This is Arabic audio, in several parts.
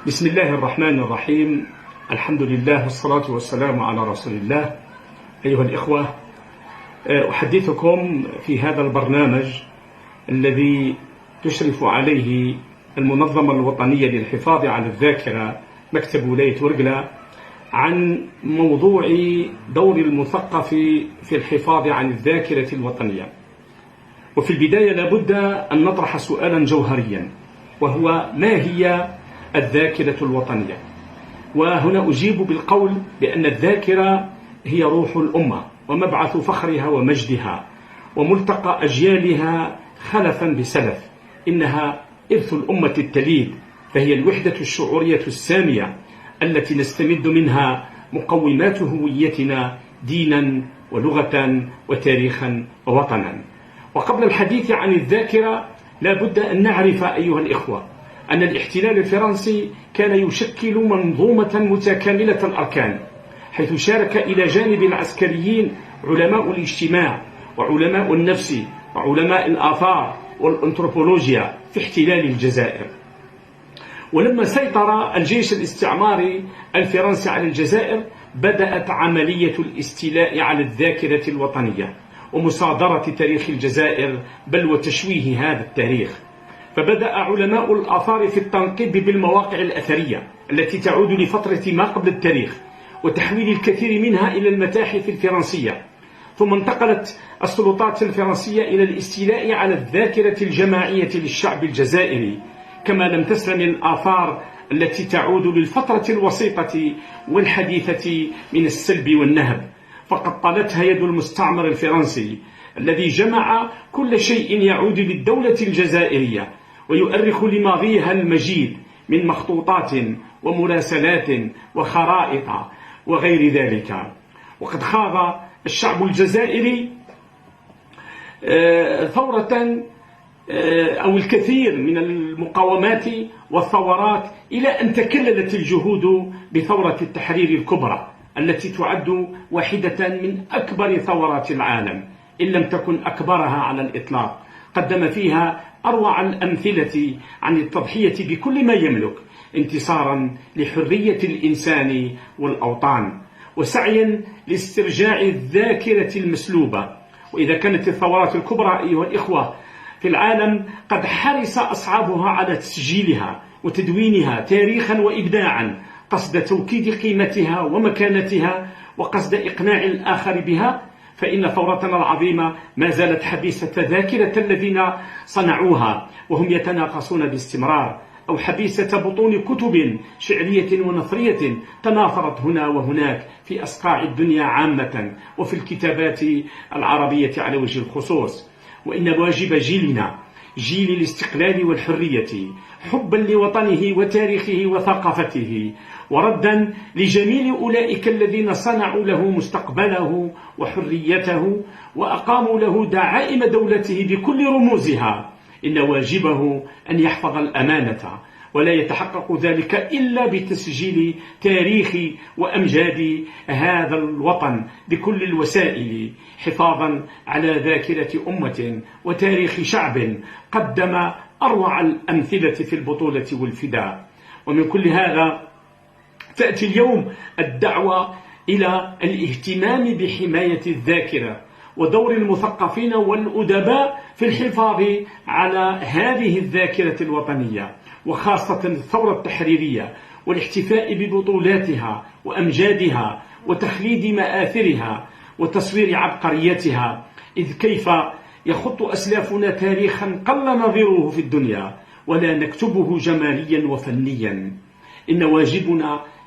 بسم الله الرحمن الرحيم. الحمد لله والصلاة والسلام على رسول الله. أيها الإخوة، أحدثكم في هذا البرنامج الذي تشرف عليه المنظمة الوطنية للحفاظ على الذاكرة مكتب ولاية ورقلة عن موضوع دور المثقف في الحفاظ عن الذاكرة الوطنية. وفي البداية لابد أن نطرح سؤالا جوهريا، وهو ما هي الذاكرة الوطنية؟ وهنا أجيب بالقول بأن الذاكرة هي روح الأمة ومبعث فخرها ومجدها وملتقى أجيالها خلفا بسلف. إنها إرث الأمة التليد، فهي الوحدة الشعورية السامية التي نستمد منها مقومات هويتنا دينا ولغة وتاريخا ووطنا. وقبل الحديث عن الذاكرة لا بد أن نعرف أيها الإخوة أن الاحتلال الفرنسي كان يشكل منظومة متكاملة الأركان، حيث شارك إلى جانب العسكريين علماء الاجتماع وعلماء النفس وعلماء الآثار والأنثروبولوجيا في احتلال الجزائر. ولما سيطر الجيش الاستعماري الفرنسي على الجزائر، بدأت عملية الاستيلاء على الذاكرة الوطنية ومصادرة تاريخ الجزائر، بل وتشويه هذا التاريخ. فبدأ علماء الآثار في التنقيب بالمواقع الأثرية التي تعود لفترة ما قبل التاريخ وتحويل الكثير منها إلى المتاحف الفرنسية. ثم انتقلت السلطات الفرنسية إلى الاستيلاء على الذاكرة الجماعية للشعب الجزائري، كما لم تسلم الآثار التي تعود للفترة الوسيطة والحديثة من السلب والنهب، فقد طالتها يد المستعمر الفرنسي الذي جمع كل شيء يعود للدولة الجزائرية ويؤرخ لماضيها المجيد من مخطوطات ومراسلات وخرائط وغير ذلك. وقد خاض الشعب الجزائري ثورة أو الكثير من المقاومات والثورات إلى أن تكللت الجهود بثورة التحرير الكبرى التي تعد واحدة من أكبر ثورات العالم إن لم تكن أكبرها على الإطلاق. قدم فيها أروع الأمثلة عن التضحية بكل ما يملك انتصارا لحرية الإنسان والأوطان وسعيا لاسترجاع الذاكرة المسلوبة. وإذا كانت الثورات الكبرى أيها الإخوة في العالم قد حرص أصحابها على تسجيلها وتدوينها تاريخا وإبداعا قصد توكيد قيمتها ومكانتها وقصد إقناع الآخر بها، فإن ثورتنا العظيمة ما زالت حبيسة ذاكرة الذين صنعوها وهم يتناقصون باستمرار، أو حبيسة بطون كتب شعرية ونثرية تناثرت هنا وهناك في أصقاع الدنيا عامة وفي الكتابات العربية على وجه الخصوص. وإن واجب جيلنا، جيل الاستقلال والحرية، حبا لوطنه وتاريخه وثقافته، وردا لجميل أولئك الذين صنعوا له مستقبله وحريته وأقاموا له دعائم دولته بكل رموزها. إن واجبه أن يحفظ الأمانة، ولا يتحقق ذلك إلا بتسجيل تاريخ وأمجاد هذا الوطن بكل الوسائل، حفاظا على ذاكرة أمة وتاريخ شعب قدم أروع الأمثلة في البطولة والفداء. ومن كل هذا تأتي اليوم الدعوة إلى الاهتمام بحماية الذاكرة ودور المثقفين والأدباء في الحفاظ على هذه الذاكرة الوطنية، وخاصة الثورة التحريرية، والاحتفاء ببطولاتها وأمجادها وتخليد مآثرها وتصوير عبقريتها. إذ كيف يخط أسلافنا تاريخا قل نظيره في الدنيا ولا نكتبه جماليا وفنيا.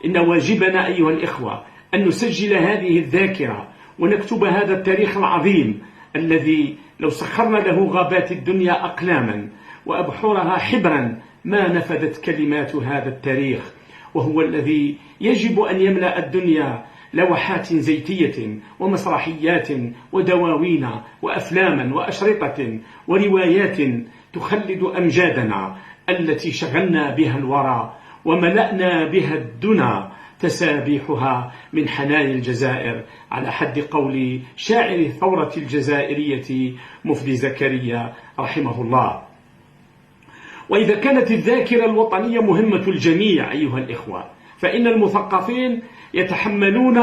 إن واجبنا أيها الإخوة أن نسجل هذه الذاكرة ونكتب هذا التاريخ العظيم الذي لو سخرنا له غابات الدنيا أقلاما وأبحرها حبرا ما نفذت كلمات هذا التاريخ، وهو الذي يجب أن يملأ الدنيا لوحات زيتية ومسرحيات ودواوين وأفلاما وأشرطة وروايات تخلد أمجادنا التي شغلنا بها الورى وملأنا بها الدنا تسابيحها من حنان الجزائر، على حد قول شاعر الثورة الجزائرية مفدي زكريا رحمه الله. وإذا كانت الذاكرة الوطنية مهمة الجميع أيها الإخوة، فإن المثقفين يتحملون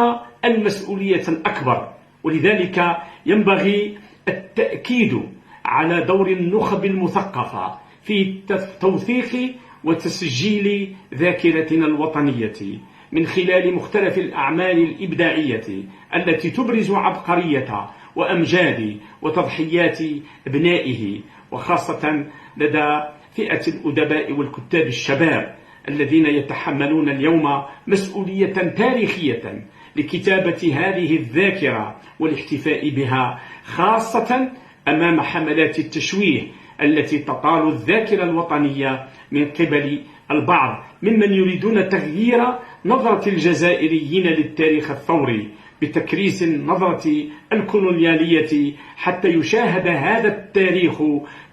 المسؤولية الأكبر، ولذلك ينبغي التأكيد على دور النخب المثقفة في توثيق وتسجيل ذاكرتنا الوطنية من خلال مختلف الأعمال الإبداعية التي تبرز عبقرية وأمجاد وتضحيات أبنائه، وخاصة لدى فئة الأدباء والكتاب الشباب الذين يتحملون اليوم مسؤولية تاريخية لكتابة هذه الذاكرة والاحتفاء بها، خاصة أمام حملات التشويه التي تطال الذاكرة الوطنية من قبل البعض ممن يريدون تغيير نظرة الجزائريين للتاريخ الثوري بتكريس النظرة الكولونيالية حتى يشاهد هذا التاريخ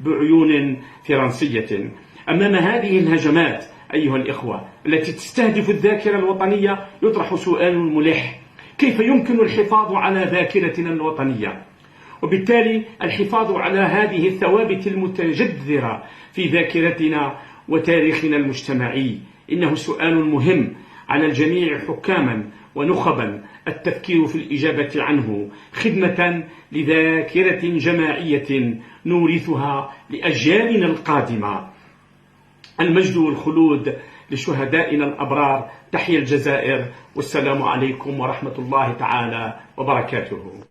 بعيون فرنسية. أمام هذه الهجمات أيها الإخوة التي تستهدف الذاكرة الوطنية يطرح سؤال ملح: كيف يمكن الحفاظ على ذاكرتنا الوطنية؟ وبالتالي الحفاظ على هذه الثوابت المتجذرة في ذاكرتنا وتاريخنا المجتمعي إنه سؤال مهم على الجميع حكاما ونخبا التفكير في الإجابة عنه، خدمة لذاكرة جماعية نورثها لأجيالنا القادمة. المجد والخلود لشهدائنا الأبرار. تحيا الجزائر، والسلام عليكم ورحمة الله تعالى وبركاته.